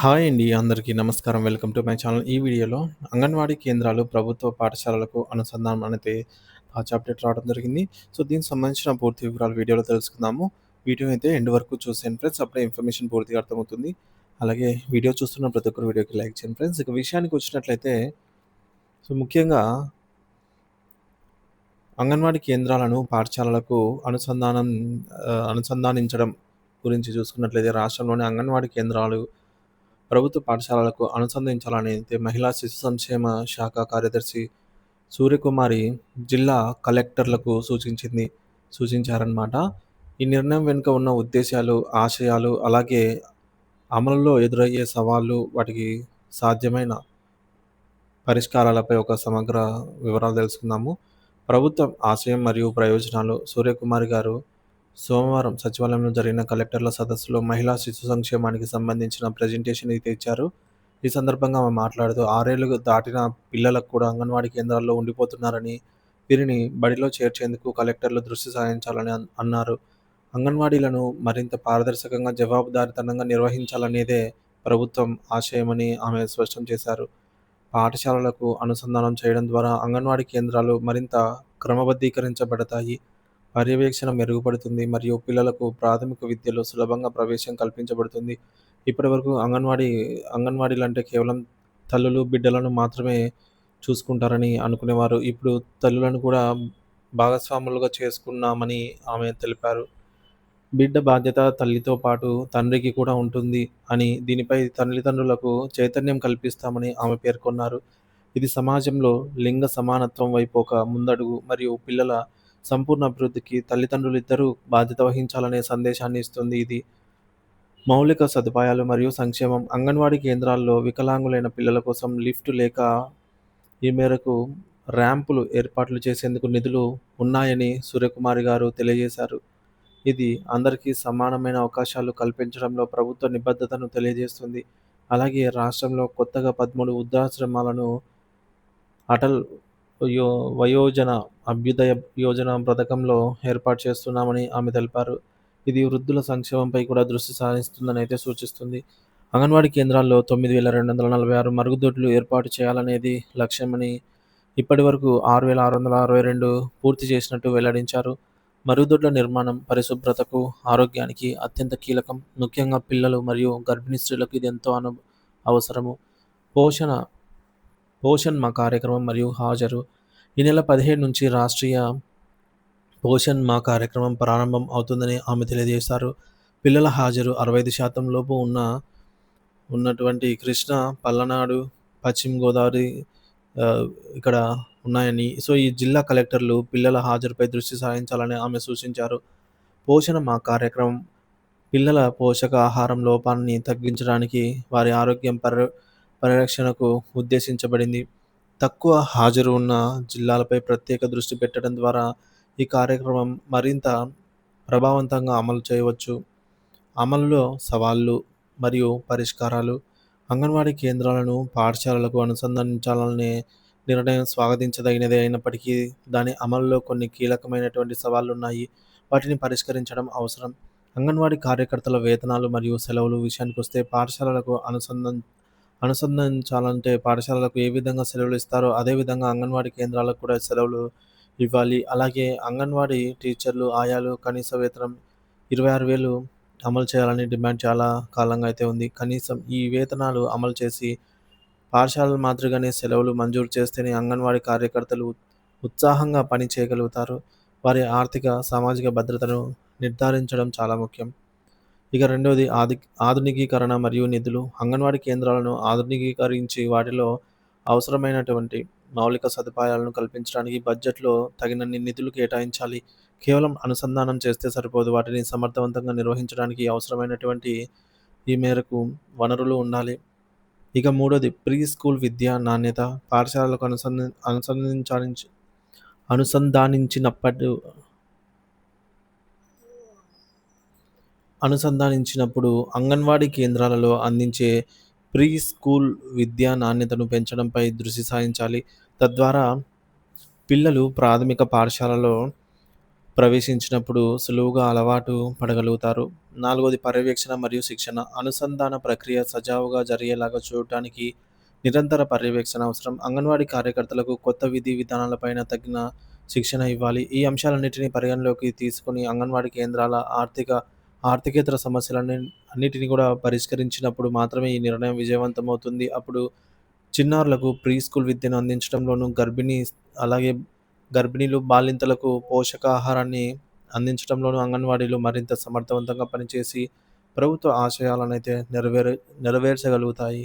Hi అండి. అందరికీ నమస్కారం. Welcome to my channel. ఈ వీడియోలో అంగన్వాడీ కేంద్రాలు ప్రభుత్వ పాఠశాలలకు అనుసంధానం అనేది అప్డేట్ రావడం జరిగింది. సో, దీనికి సంబంధించిన పూర్తి వివరాలు వీడియోలో తెలుసుకుందాము. వీడియో అయితే ఎండ్ వరకు చూసేయండి ఫ్రెండ్స్. అప్పుడే ఇన్ఫర్మేషన్ పూర్తిగా అర్థమవుతుంది. అలాగే వీడియో చూస్తున్న ప్రతి ఒక్కరు వీడియోకి లైక్ చేయండి ఫ్రెండ్స్. ఇక విషయానికి వచ్చినట్లయితే ముఖ్యంగా అంగన్వాడీ కేంద్రాలను పాఠశాలలకు అనుసంధానించడం గురించి చూసుకున్నట్లయితే రాష్ట్రంలోని అంగన్వాడీ కేంద్రాలు ప్రభుత్వ పాఠశాలలకు అనుసంధానించాలని అయితే మహిళా శిశు సంక్షేమ శాఖ కార్యదర్శి సూర్యకుమారి జిల్లా కలెక్టర్లకు సూచించారన్నమాట. ఈ నిర్ణయం వెనుక ఉన్న ఉద్దేశాలు, ఆశయాలు, అలాగే అమలులో ఎదురయ్యే సవాళ్లు, వాటికి సాధ్యమైన పరిష్కారాలపై ఒక సమగ్ర వివరాలు తెలుసుకుందాము. ప్రభుత్వం ఆశయం మరియు ప్రయోజనాలు. సూర్యకుమారి గారు సోమవారం సచివాలయంలో జరిగిన కలెక్టర్ల సదస్సులో మహిళా శిశు సంక్షేమానికి సంబంధించిన ప్రెజెంటేషన్ అయితే ఇచ్చారు. ఈ సందర్భంగా ఆమె మాట్లాడుతూ 6 ఏళ్లు దాటిన పిల్లలకు కూడా అంగన్వాడీ కేంద్రాల్లో ఉండిపోతున్నారని, వీరిని బడిలో చేర్చేందుకు కలెక్టర్లు దృష్టి సారించాలని అన్నారు. అంగన్వాడీలను మరింత పారదర్శకంగా, జవాబుదారీతనంగా నిర్వహించాలనేదే ప్రభుత్వం ఆశయమని ఆమె స్పష్టం చేశారు. పాఠశాలలకు అనుసంధానం చేయడం ద్వారా అంగన్వాడీ కేంద్రాలు మరింత క్రమబద్ధీకరించబడతాయి, పర్యవేక్షణ మెరుగుపడుతుంది మరియు పిల్లలకు ప్రాథమిక విద్యలో సులభంగా ప్రవేశం కల్పించబడుతుంది. ఇప్పటివరకు అంగన్వాడీలంటే కేవలం తల్లులు, బిడ్డలను మాత్రమే చూసుకుంటారని అనుకునేవారు. ఇప్పుడు తల్లులను కూడా భాగస్వాములుగా చేసుకున్నామని ఆమె తెలిపారు. బిడ్డ బాధ్యత తల్లితో పాటు తండ్రికి కూడా ఉంటుంది అని, దీనిపై తల్లిదండ్రులకు చైతన్యం కల్పిస్తామని ఆమె పేర్కొన్నారు. ఇది సమాజంలో లింగ సమానత్వం వైపు ఒక ముందడుగు మరియు పిల్లల సంపూర్ణ అభివృద్ధికి తల్లిదండ్రులిద్దరూ బాధ్యత వహించాలనే సందేశాన్ని ఇస్తుంది. ఇది మౌలిక సదుపాయాలు మరియు సంక్షేమం. అంగన్వాడీ కేంద్రాల్లో వికలాంగులైన పిల్లల కోసం లిఫ్ట్ లేక ఈ మేరకు ర్యాంపులు ఏర్పాట్లు చేసేందుకు నిధులు ఉన్నాయని సూర్యకుమారి గారు తెలియజేశారు. ఇది అందరికీ సమానమైన అవకాశాలు కల్పించడంలో ప్రభుత్వ నిబద్ధతను తెలియజేస్తుంది. అలాగే రాష్ట్రంలో కొత్తగా 13 వృద్ధాశ్రమాలను అటల్ వయో వయోజన అభ్యుదయ యోజన పథకంలో ఏర్పాటు చేస్తున్నామని ఆమె తెలిపారు. ఇది వృద్ధుల సంక్షేమంపై కూడా దృష్టి సారిస్తుందని అయితే సూచిస్తుంది. అంగన్వాడీ కేంద్రాల్లో 9,246 మరుగుదొడ్లు ఏర్పాటు చేయాలనేది లక్ష్యమని, ఇప్పటివరకు 6,662 పూర్తి చేసినట్టు వెల్లడించారు. మరుగుదొడ్ల నిర్మాణం పరిశుభ్రతకు, ఆరోగ్యానికి అత్యంత కీలకం. ముఖ్యంగా పిల్లలు మరియు గర్భిణీ స్త్రీలకు ఇది ఎంతో అవసరము. పోషణ పోషణ్ మా కార్యక్రమం మరియు హాజరు. ఈ నెల 17 నుంచి రాష్ట్రీయ పోషణ్ మా కార్యక్రమం ప్రారంభం అవుతుందని ఆమె తెలియజేశారు. పిల్లల హాజరు 65% లోపు ఉన్నటువంటి కృష్ణా, పల్నాడు, పశ్చిమ గోదావరి ఇక్కడ ఉన్నాయని, సో ఈ జిల్లా కలెక్టర్లు పిల్లల హాజరుపై దృష్టి సారించాలని ఆమె సూచించారు. పోషణ మా కార్యక్రమం పిల్లల పోషకాహారం లోపాన్ని తగ్గించడానికి, వారి ఆరోగ్యం పరిరక్షణకు ఉద్దేశించబడింది. తక్కువ హాజరు ఉన్న జిల్లాలపై ప్రత్యేక దృష్టి పెట్టడం ద్వారా ఈ కార్యక్రమం మరింత ప్రభావవంతంగా అమలు చేయవచ్చు. అమలులో సవాళ్లు మరియు పరిష్కారాలు. అంగన్వాడీ కేంద్రాలను పాఠశాలలకు అనుసంధానించాలనే నిర్ణయం స్వాగతించదగినదే అయినప్పటికీ, దాని అమలులో కొన్ని కీలకమైనటువంటి సవాళ్లున్నాయి. వాటిని పరిష్కరించడం అవసరం. అంగన్వాడీ కార్యకర్తల వేతనాలు మరియు సెలవులు విషయానికొస్తే, పాఠశాలలకు అనుసంధానించాలంటే పాఠశాలలకు ఏ విధంగా సెలవులు ఇస్తారో అదేవిధంగా అంగన్వాడీ కేంద్రాలకు కూడా సెలవులు ఇవ్వాలి. అలాగే అంగన్వాడీ టీచర్లు, ఆయాలు కనీస వేతనం 26,000 అమలు చేయాలని డిమాండ్ చాలా కాలంగా అయితే ఉంది. కనీసం ఈ వేతనాలు అమలు చేసి పాఠశాలల మాదిరిగానే సెలవులు మంజూరు చేస్తేనే అంగన్వాడీ కార్యకర్తలు ఉత్సాహంగా పని చేయగలుగుతారు. వారి ఆర్థిక, సామాజిక భద్రతను నిర్ధారించడం చాలా ముఖ్యం. ఇక రెండవది ఆధునికీకరణ మరియు నిధులు. అంగన్వాడీ కేంద్రాలను ఆధునికీకరించి వాటిలో అవసరమైనటువంటి మౌలిక సదుపాయాలను కల్పించడానికి బడ్జెట్‌లో తగినన్ని నిధులు కేటాయించాలి. కేవలం అనుసంధానం చేస్తే సరిపోదు. వాటిని సమర్థవంతంగా నిర్వహించడానికి అవసరమైనటువంటి ఈ మేరకు వనరులు ఉండాలి. ఇక మూడోది ప్రీ స్కూల్ విద్యా నాణ్యత. పాఠశాలలకు అనుసంధానించినప్పటి అనుసంధానించినప్పుడు అంగన్వాడీ కేంద్రాలలో అందించే ప్రీ స్కూల్ విద్యా నాణ్యతను పెంచడంపై దృష్టి సారించాలి. తద్వారా పిల్లలు ప్రాథమిక పాఠశాలలో ప్రవేశించినప్పుడు సులువుగా అలవాటు పడగలుగుతారు. నాలుగోది పర్యవేక్షణ మరియు శిక్షణ. అనుసంధాన ప్రక్రియ సజావుగా జరిగేలాగా చూడటానికి నిరంతర పర్యవేక్షణ అవసరం. అంగన్వాడీ కార్యకర్తలకు కొత్త విధి విధానాలపైన తగిన శిక్షణ ఇవ్వాలి. ఈ అంశాలన్నిటిని పరిగణలోకి తీసుకొని అంగన్వాడీ కేంద్రాల ఆర్థికేతర అన్నిటిని కూడా పరిష్కరించినప్పుడు మాత్రమే ఈ నిర్ణయం విజయవంతమవుతుంది. అప్పుడు చిన్నారులకు ప్రీ స్కూల్ విద్యను అందించడంలోనూ, అలాగే గర్భిణీలు, బాలింతలకు పోషకాహారాన్ని అందించడంలోనూ అంగన్వాడీలు మరింత సమర్థవంతంగా పనిచేసి ప్రభుత్వ ఆశయాలనైతే నెరవేర్చగలుగుతాయి.